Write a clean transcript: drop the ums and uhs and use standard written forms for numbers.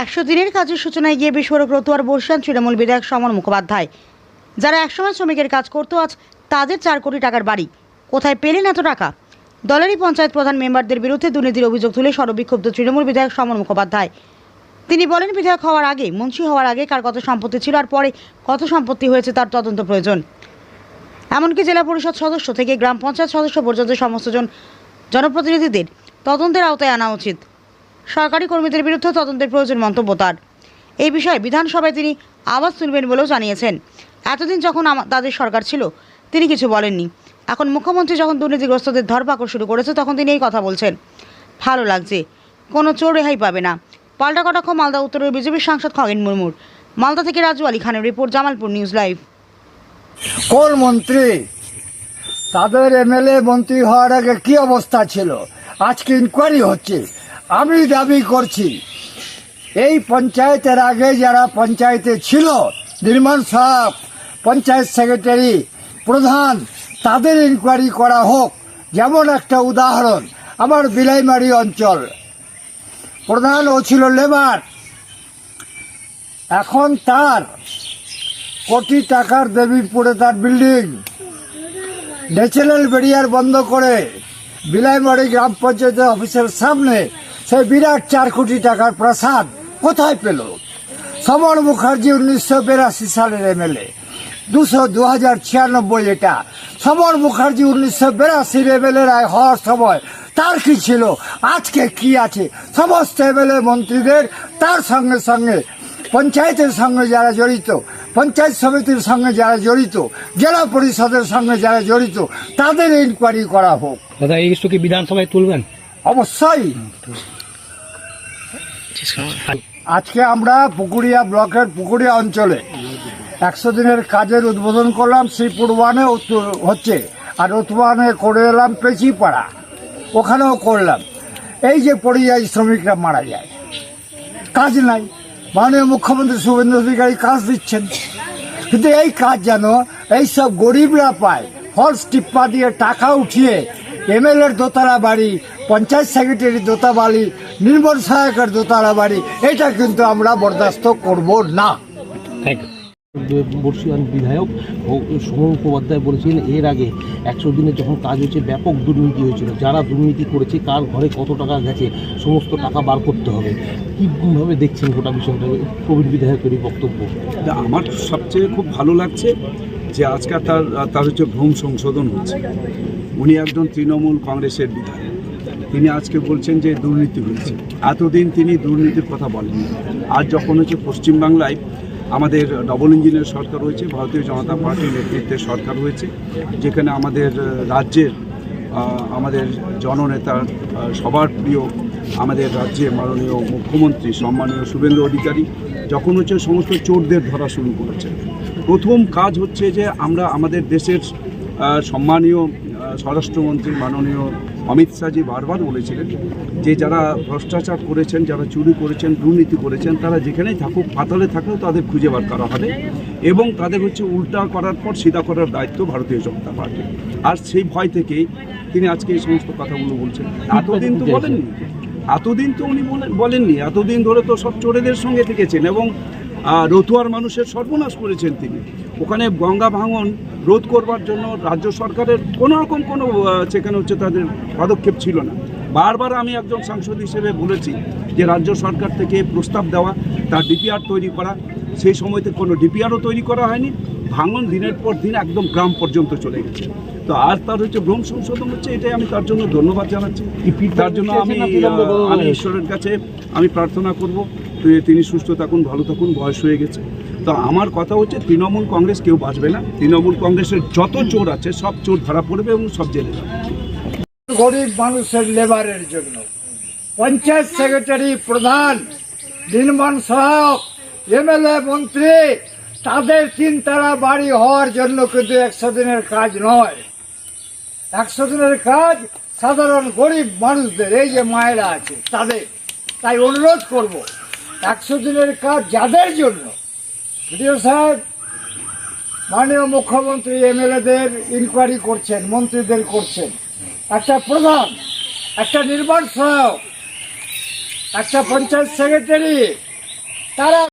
100 দিনের কাজের সূচনায় গিয়ে বিস্ফোরক রতুয়ার বসছেন তৃণমূল বিধায়ক সমর মুখোপাধ্যায়। যারা একসময় শ্রমিকের কাজ করতো আজ তাদের 4 কোটি টাকার বাড়ি। কোথায় পেলেন এত টাকা? দলেরই পঞ্চায়েত প্রধান মেম্বারদের বিরুদ্ধে দুর্নীতির অভিযোগ তুলে সর্ববিক্ষুব্ধ তৃণমূল বিধায়ক সমর মুখোপাধ্যায়। তিনি বলেন, বিধায়ক হওয়ার আগে, মন্ত্রী হওয়ার আগে কার কত সম্পত্তি ছিল আর পরে কত সম্পত্তি হয়েছে তার তদন্ত প্রয়োজন। এমনকি জেলা পরিষদ সদস্য থেকে গ্রাম পঞ্চায়েত সদস্য পর্যন্ত সমস্ত জনপ্রতিনিধিদের তদন্তের আওতায় আনা উচিত। সরকারি কর্মীদের বিরুদ্ধে তদন্তের প্রয়োজন মন্তব্য তার। এই বিষয়ে বিধানসভায় তিনি আওয়াজ তুলবেন বলেও জানিয়েছেন। এতদিন যখন তাদের সরকার ছিল তিনি কিছু বলেননি। এখন মুখ্যমন্ত্রী যখন দুর্নীতিগ্রস্তদের ধরপাকড় শুরু করেছে তখন তিনি এই কথা বলছেন। ভালো লাগছে, কোনো চোর রেহাই পাবে না। পাল্টা কটাক্ষ মালদা উত্তরের বিজেপির সাংসদ খগেন মুর্মুর। মালদা থেকে রাজু আলী খানের রিপোর্ট, জামালপুর নিউজ লাইভ। কোন মন্ত্রী, তাদের এমএলএ মন্ত্রী হওয়ার আগে কি অবস্থা ছিল আজকে ইনকোয়ারি হচ্ছে। আমি দাবি করছি এই পঞ্চায়েতের আগে যারা পঞ্চায়েতে ছিল, নির্মাণ সহায়ক, পঞ্চায়েত সেক্রেটারি, প্রধান, তাদের ইনকোয়ারি করা হোক। যেমন একটা উদাহরণ, আমার বিলাইমারি অঞ্চল প্রধান ও ছিল লেবার, এখন তার কোটি টাকার দেবীপুরে তার বিল্ডিং, ন্যাচারাল ব্যারিয়ার বন্ধ করে বিলাইমারি গ্রাম পঞ্চায়েতের অফিসের সামনে সেই বিরাট 4 কোটি টাকার প্রাসাদ কোথায় পেল? সমর মুখার্জি 1982 সালের এমএলএ, 2096 এটা। সমর মুখার্জি 1982 এমএলএ রায় হওয়ার সময় তার কি ছিল, আজকে কি আছে? সমস্ত এমএলএ মন্ত্রীদের তার সঙ্গে সঙ্গে পঞ্চায়েতের সঙ্গে যারা জড়িত, পঞ্চায়েত সমিতির সঙ্গে যারা জড়িত, জেলা পরিষদের সঙ্গে যারা জড়িত, তাদের ইনকোয়ারি করা হোক। দাদা, এই ইস্যু কি বিধানসভায় তুলবেন? অবশ্যই। আজকে আমরা পুকুরিয়া ব্লকের পুকুরিয়া অঞ্চলে 100 দিনের কাজের উদ্বোধন করলাম। শ্রীপুর ওয়ানে হচ্ছে, আর উত্তরবঙ্গে করে এলাম পেচিপাড়া, ওখানেও করলাম। এই যে পরিযায়ী শ্রমিকরা মারা যায়, কাজ নাই, মাননীয় মুখ্যমন্ত্রী শুভেন্দু অধিকারী কাজ দিচ্ছেন, কিন্তু এই কাজ যেন এইসব গরিবরা পায়। ফলস টিপ্পা দিয়ে টাকা উঠিয়ে এমএলএর দোতলা বাড়ি, পঞ্চায়েত সেক্রেটারি দোতলা বাড়ি, নির্মাণ সহায়কের দোতলা বাড়ি, এটা কিন্তু আমরা বরদাস্ত করব না। বর্ষীয়ান বিধায়ক সমর মুখোপাধ্যায় বলেছিলেন এর আগে 100 দিনে যখন কাজ হয়েছে ব্যাপক দুর্নীতি হয়েছিল। যারা দুর্নীতি করেছে, কার ঘরে কত টাকা গেছে, সমস্ত টাকা বার করতে হবে। কীভাবে দেখছেন গোটা বিষয়টা, প্রবীণ বিধায়কের বক্তব্য? আমার সবচেয়ে খুব ভালো লাগছে যে আজকে তার হচ্ছে ভ্রম সংশোধন হচ্ছে। উনি একজন তৃণমূল কংগ্রেসের বিধায়ক, তিনি আজকে বলছেন যে দুর্নীতি হয়েছে। এতদিন তিনি দুর্নীতির কথা বলেননি। আজ যখন হচ্ছে পশ্চিমবাংলায় আমাদের ডবল ইঞ্জিনের সরকার হয়েছে, ভারতীয় জনতা পার্টির নেতৃত্বে সরকার হয়েছে, যেখানে আমাদের রাজ্যের আমাদের জননেতা, সবার প্রিয় আমাদের রাজ্যের মাননীয় মুখ্যমন্ত্রী সম্মানীয় শুভেন্দু অধিকারী যখন হচ্ছে সমস্ত চোরদের ধরা শুরু করেছে, প্রথম কাজ হচ্ছে যে আমরা আমাদের দেশের সম্মানীয় স্বরাষ্ট্রমন্ত্রী মাননীয় অমিত শাহজি বারবার বলেছিলেন যে যারা ভ্রষ্টাচার করেছেন, যারা চুরি করেছেন, দুর্নীতি করেছেন, তারা যেখানেই থাকুক, পাতালে থাকলেও তাদের খুঁজে বার করা হবে এবং তাদের হচ্ছে উল্টা করার পর সিধা করার দায়িত্ব ভারতীয় জনতা পার্টি। আর সেই ভয় থেকেই তিনি আজকে এই সমস্ত কথাগুলো বলছেন। এতদিন তো বলেননি, উনি বলেননি। এতদিন ধরে তো সব চোরেদের সঙ্গে থেকেছেন এবং রতুয়ার মানুষের সর্বনাশ করেছেন তিনি। ওখানে গঙ্গা ভাঙন রোধ করবার জন্য রাজ্য সরকারের কোনো রকম কোনো সেখানে হচ্ছে তাদের পদক্ষেপ ছিল না। বারবার আমি একজন সাংসদ হিসেবে বলেছি যে রাজ্য সরকার থেকে প্রস্তাব দেওয়া, তার ডিপিআর তৈরি করা, সেই সময়তে কোনো ডিপিআরও তৈরি করা হয়নি। ভাঙন দিনের পর দিন একদম গ্রাম পর্যন্ত চলে গেছে। তো আর তার হচ্ছে ভ্রম সংশোধন হচ্ছে, এটাই আমি তার জন্য ধন্যবাদ জানাচ্ছি। তার জন্য আমি ঈশ্বরের কাছে আমি প্রার্থনা করব তিনি সুস্থ থাকুন, ভালো থাকুন, বয়স হয়ে গেছে। তো আমার কথা হচ্ছে তৃণমূল কংগ্রেস কেউ বাঁচবে না। তৃণমূল কংগ্রেসের যত চোর আছে সব চোর ধরা পড়বে এবং সব জেলে যাবে। গরিব মানুষের লেবারের জন্য পঞ্চায়েত সেক্রেটারি, প্রধান, নির্মাণ সহায়ক, এমএলএ, মন্ত্রী, তাদের 3 তলা বাড়ি হওয়ার জন্য কিন্তু 100 দিনের কাজ নয়। 100 দিনের কাজ সাধারণ গরিব মানুষদের, এই যে মায়েরা আছে তাদের। তাই অনুরোধ করব, 100 দিনের কাজ যাদের জন্য, বিডিও সাহেব, মাননীয় মুখ্যমন্ত্রী এমএলএদের ইনকোয়ারি করছেন, মন্ত্রীদের করছেন, একটা প্রধান, একটা নির্মাণ সহায়ক, একটা পঞ্চায়েত সেক্রেটারি, তারা